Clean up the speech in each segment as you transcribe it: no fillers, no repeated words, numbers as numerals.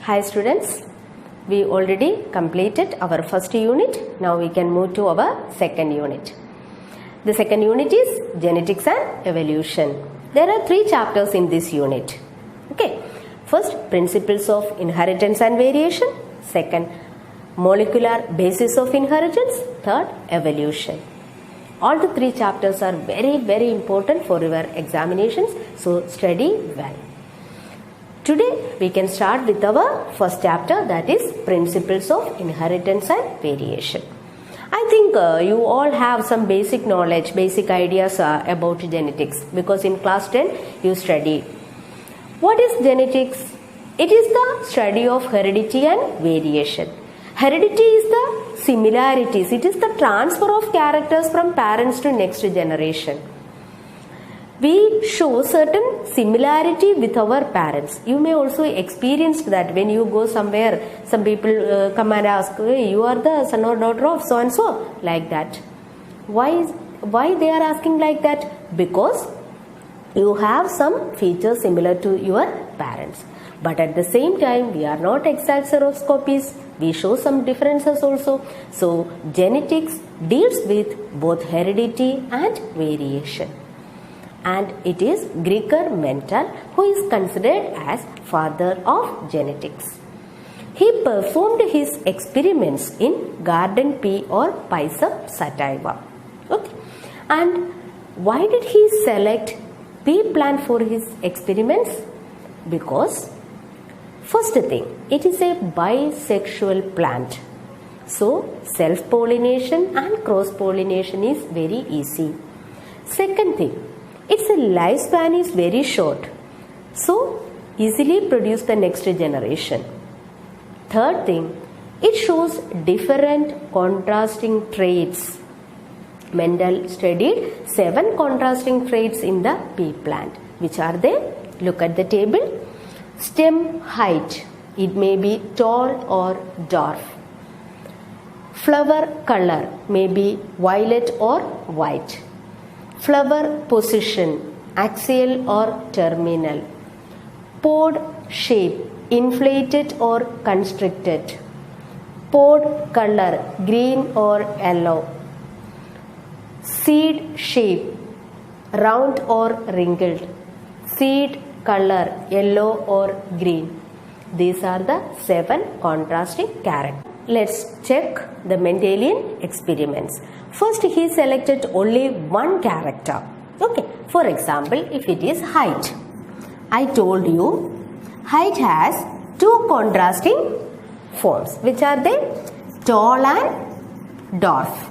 Hi students, we already completed our first unit. Now we can move to our second unit. The second unit is genetics and evolution. There are 3 chapters in this unit. Okay. First, principles of inheritance and variation. Second, molecular basis of inheritance. Third, evolution. All the 3 chapters are very important for your examinations. So study well. Today we can start with our first chapter, that is principles of inheritance and variation. I think you all have some basic knowledge, basic ideas about genetics, because in class 10 you studied. What is genetics? It is the study of heredity and variation. Heredity is the similarities. It is the transfer of characters from parents to next generation. We show certain similarity with our parents. You may also experience that when you go somewhere, some people come and ask, hey, you are the son or daughter of so and so, like that. Why they are asking like that? Because you have some features similar to your parents. But at the same time, we are not exact copies. We show some differences also. So genetics deals with both heredity and variation. And it is Gregor Mendel who is considered as father of genetics. He performed his experiments in garden pea or Pisum sativa. Okay. And why did he select pea plant for his experiments? Because first thing, it is a bisexual plant. So self-pollination and cross-pollination is very easy. Second thing, its lifespan is very short, so easily produce the next generation. Third thing, it shows different contrasting traits. Mendel studied 7 contrasting traits in the pea plant. Which are they? Look at the table. Stem height, it may be tall or dwarf. Flower color may be violet or white. Flower position, axial or terminal. Pod shape, inflated or constricted. Pod color, green or yellow. Seed shape, round or wrinkled. Seed color, yellow or green. These are the 7 contrasting characters. Let's check the Mendelian experiments. First, he selected only one character. Okay. For example, if it is height. I told you, height has 2 contrasting forms. Which are they? Tall and dwarf.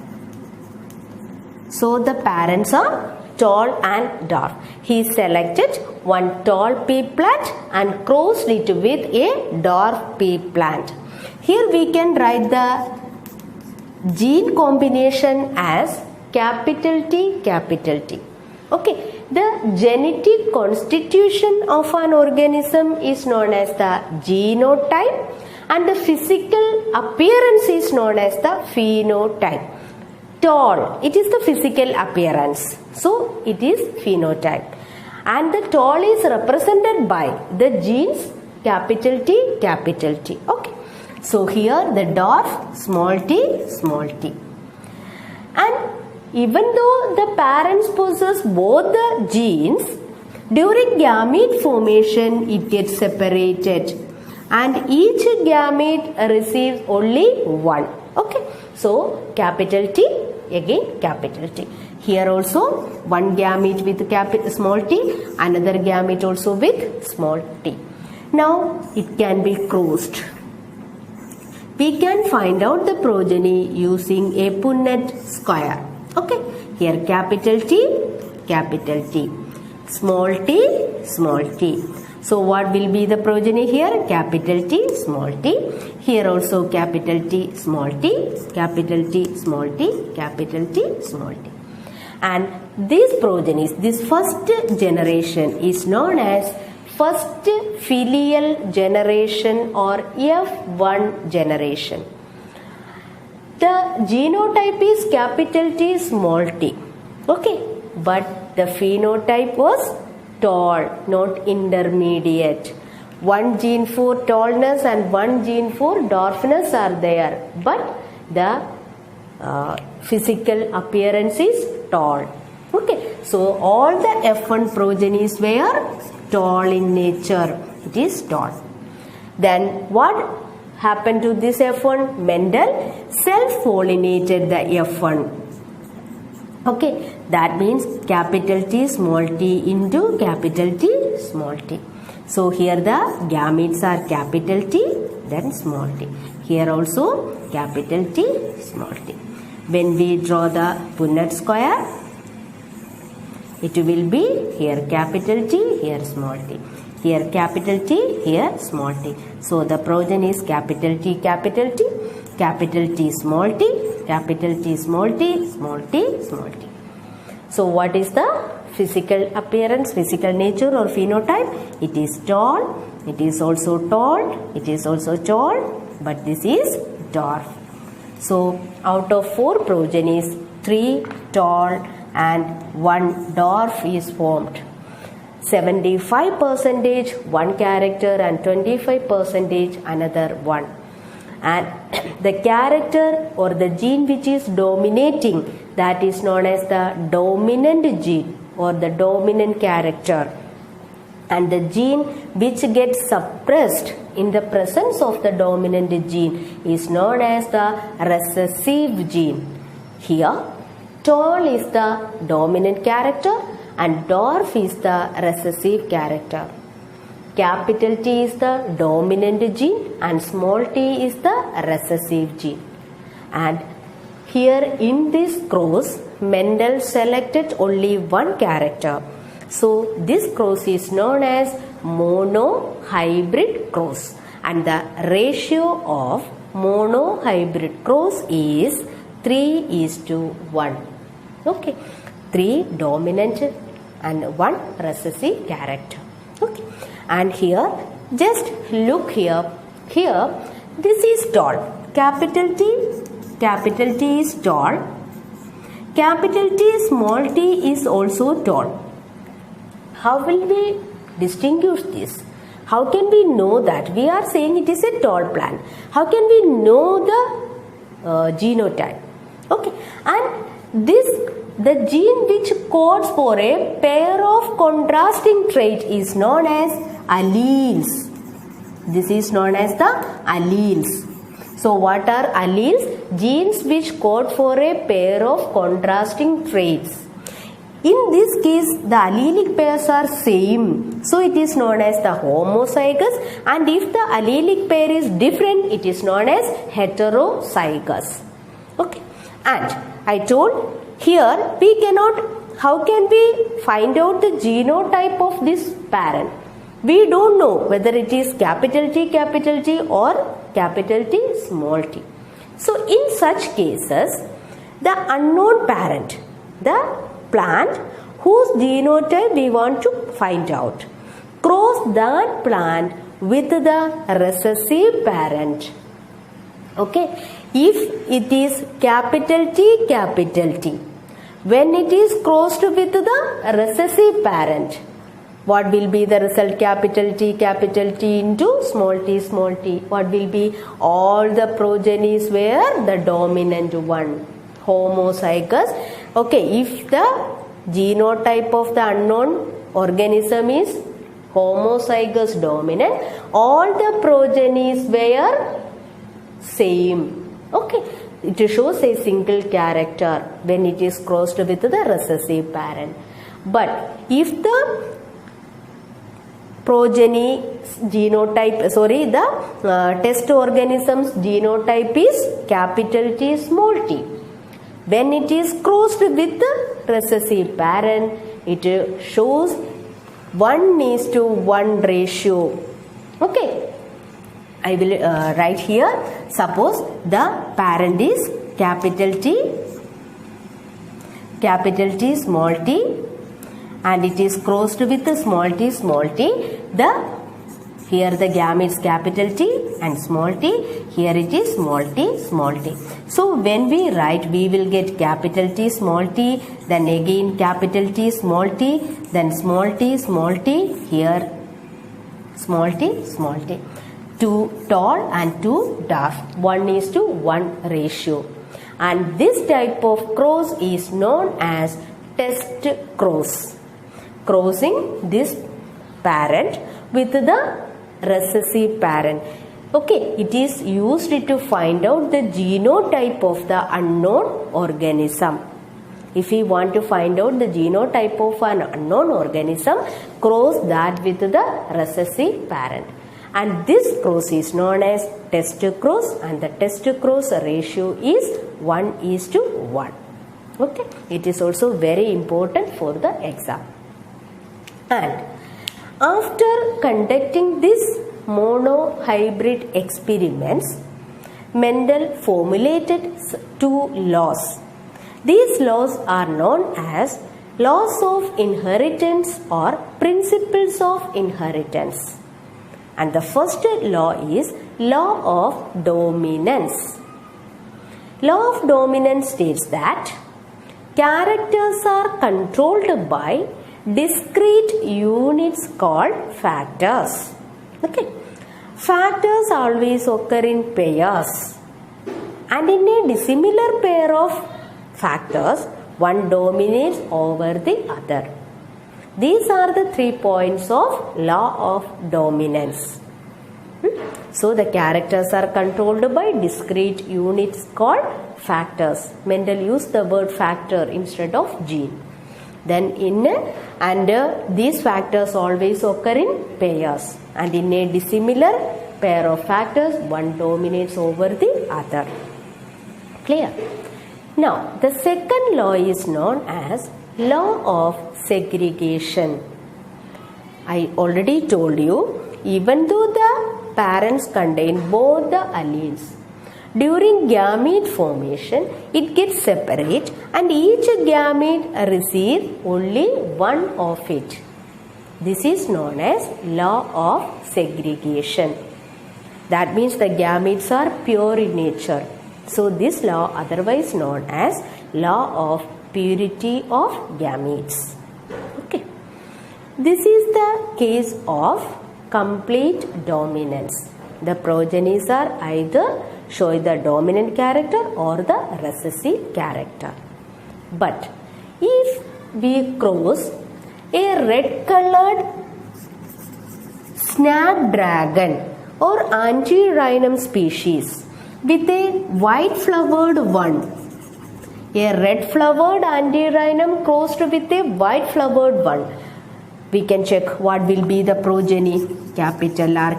So, the parents are tall and dwarf. He selected one tall pea plant and crossed it with a dwarf pea plant. Here we can write the gene combination as capital T, capital T. Okay, the genetic constitution of an organism is known as the genotype and the physical appearance is known as the phenotype. Tall, it is the physical appearance. So, it is phenotype. And the tall is represented by the genes capital T, capital T. Okay. So, here the dwarf small t, small t. And even though the parents possess both the genes, during gamete formation it gets separated and each gamete receives only one. Okay. So, capital T, again capital T. Here also one gamete with small t, another gamete also with small t. Now, it can be crossed. We can find out the progeny using a Punnett square. Okay. Here capital T, capital T. Small t, small t. So what will be the progeny here? Capital T, small t. Here also capital T, small t, capital T, small t, capital T, small t. And these progenies, this first generation is known as first filial generation or F1 generation. The genotype is capital T, small t. Okay. But the phenotype was tall, not intermediate. one gene for tallness and one gene for dwarfness are there, but the physical appearance is tall. Okay, so all the F1 progenies were tall in nature. It is tall. Then what happened to this F1? Mendel self-pollinated the F1. Okay, that means capital T small t into capital T small t. So here the gametes are capital T then small t. Here also capital T small t. When we draw the Punnett square, it will be here capital T, here small t. Here capital T, here small t. So the progeny is capital T, capital T, capital T small t, capital T small t, small t, small t. So what is the physical appearance, physical nature or phenotype? It is tall, it is also tall, it is also tall, but this is dwarf. So out of 4 progenies, 3 tall and 1 dwarf is formed. 75% one character and 25% another one. And the character or the gene which is dominating, that is known as the dominant gene or the dominant character. And the gene which gets suppressed in the presence of the dominant gene is known as the recessive gene. Here, tall is the dominant character and dwarf is the recessive character. Capital T is the dominant gene and small t is the recessive gene. And here in this cross, Mendel selected only one character. So this cross is known as monohybrid cross, and the ratio of monohybrid cross is 3:1. Okay, 3 dominant and 1 recessive character. Okay, and here just look here. Here this is tall. Capital T is tall. Capital T small t is also tall. How will we distinguish this? How can we know that? We are saying it is a tall plant. How can we know the genotype? Okay, and the gene which codes for a pair of contrasting traits is known as alleles. This is known as the alleles. So what are alleles? Genes which code for a pair of contrasting traits. In this case, the allelic pairs are same. So it is known as the homozygous, and if the allelic pair is different, it is known as heterozygous. Okay. And I told here we cannot, how can we find out the genotype of this parent? We don't know whether it is capital T or capital T small t. So in such cases, the unknown parent, the plant whose genotype we want to find out, cross that plant with the recessive parent. Okay, if it is capital T, when it is crossed with the recessive parent, what will be the result? Capital T into small t. What will be? All the progenies were the dominant one, homozygous. Okay, if the genotype of the unknown organism is homozygous dominant, all the progenies were same. Okay, it shows a single character when it is crossed with the recessive parent. But if the progeny genotype, the test organism's genotype is capital T small t, when it is crossed with the recessive parent, it shows 1:1 ratio. Okay, I will write here. Suppose the parent is capital T small t, and it is crossed with the small t. Here the gametes capital T and small t. Here it is small t. So when we write, we will get capital T small t, then again capital T small t, then small t. Here small t. 2 tall and 2 dark, 1:1 ratio. And this type of cross is known as test cross. Crossing this parent with the recessive parent. Okay, it is used to find out the genotype of the unknown organism. If we want to find out the genotype of an unknown organism, cross that with the recessive parent. And this cross is known as test cross, and the test cross ratio is 1:1. Okay, it is also very important for the exam. And after conducting this monohybrid experiments, Mendel formulated 2 laws. These laws are known as laws of inheritance or principles of inheritance. And the first law is law of dominance. Law of dominance states that characters are controlled by discrete units called factors. Okay. Factors always occur in pairs, and in a dissimilar pair of factors, one dominates over the other. These are the 3 points of law of dominance. So the characters are controlled by discrete units called factors. Mendel used the word factor instead of gene. Then these factors always occur in pairs, and in a dissimilar pair of factors, one dominates over the other. Clear? Now, the second law is known as law of segregation. I already told you, even though the parents contain both the alleles, during gamete formation, it gets separate and each gamete receives only one of it. This is known as law of segregation. That means the gametes are pure in nature. So this law otherwise known as law of purity of gametes. Okay. This is the case of complete dominance. The progenies are either show the dominant character or the recessive character. But if we cross a red colored snapdragon or Antirrhinum species with a white flowered one, a red flowered Antirrhinum crossed with a white flowered one, we can check what will be the progeny. Capital R,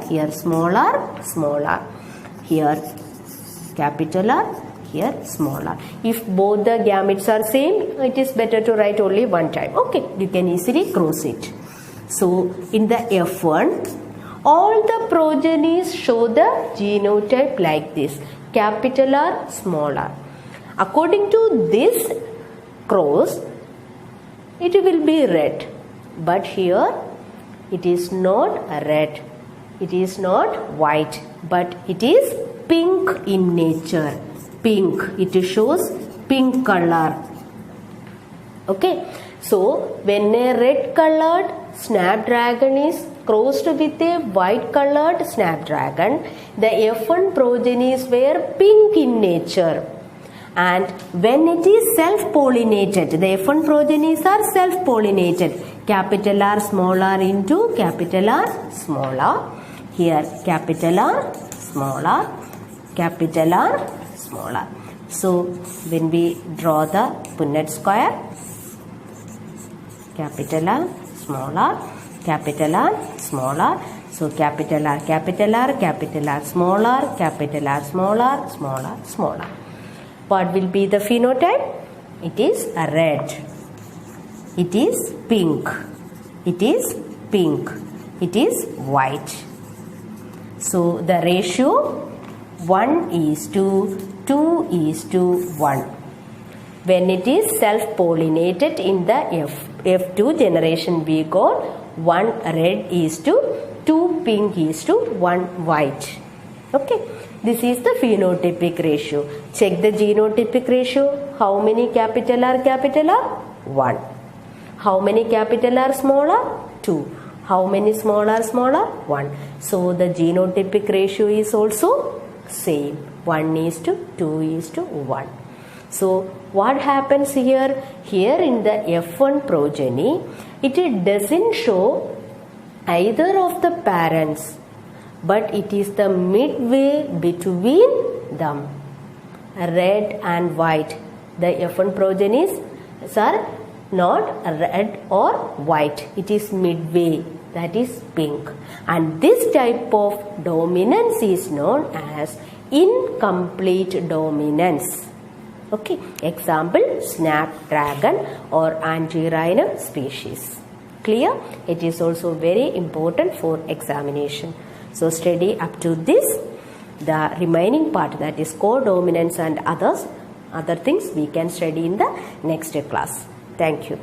here small r, small r. Here capital R, here small r. If both the gametes are same, it is better to write only one time. Okay, you can easily cross it. So in the F1, all the progenies show the genotype like this, capital R, small r. According to this cross, it will be red, but here it is not red, it is not white, but it is pink in nature. Pink, it shows pink color. Okay, so when a red colored snapdragon is crossed with a white colored snapdragon, the F1 progenies were pink in nature. And when it is self-pollinated, the F1 progenies are self-pollinated. Capital R, small r into capital R, small r. Here capital R, small r, capital R, small r. So when we draw the Punnett square, capital R, small r, capital R, small r. So capital R, capital R, capital R, small r, capital R, small r, small r, small r. What will be the phenotype? It is red. It is pink. It is pink. It is white. So the ratio 1:2:1. When it is self-pollinated in the F2 generation, we got 1 red is to 2 pink is to 1 white. Okay. This is the phenotypic ratio. Check the genotypic ratio. How many capital R, capital R? 1. How many capital R, small r? 2. How many smaller? 1. So the genotypic ratio is also same. 1:2:1. So what happens here? Here in the F1 progeny, it doesn't show either of the parents, but it is the midway between them, red and white. The F1 progenies are not red or white, it is midway, that is pink. And this type of dominance is known as incomplete dominance. Okay, example, snapdragon or antirrhinum species. Clear? It is also very important for examination. So study up to this. The remaining part, that is codominance and other things, we can study in the next class. Thank you.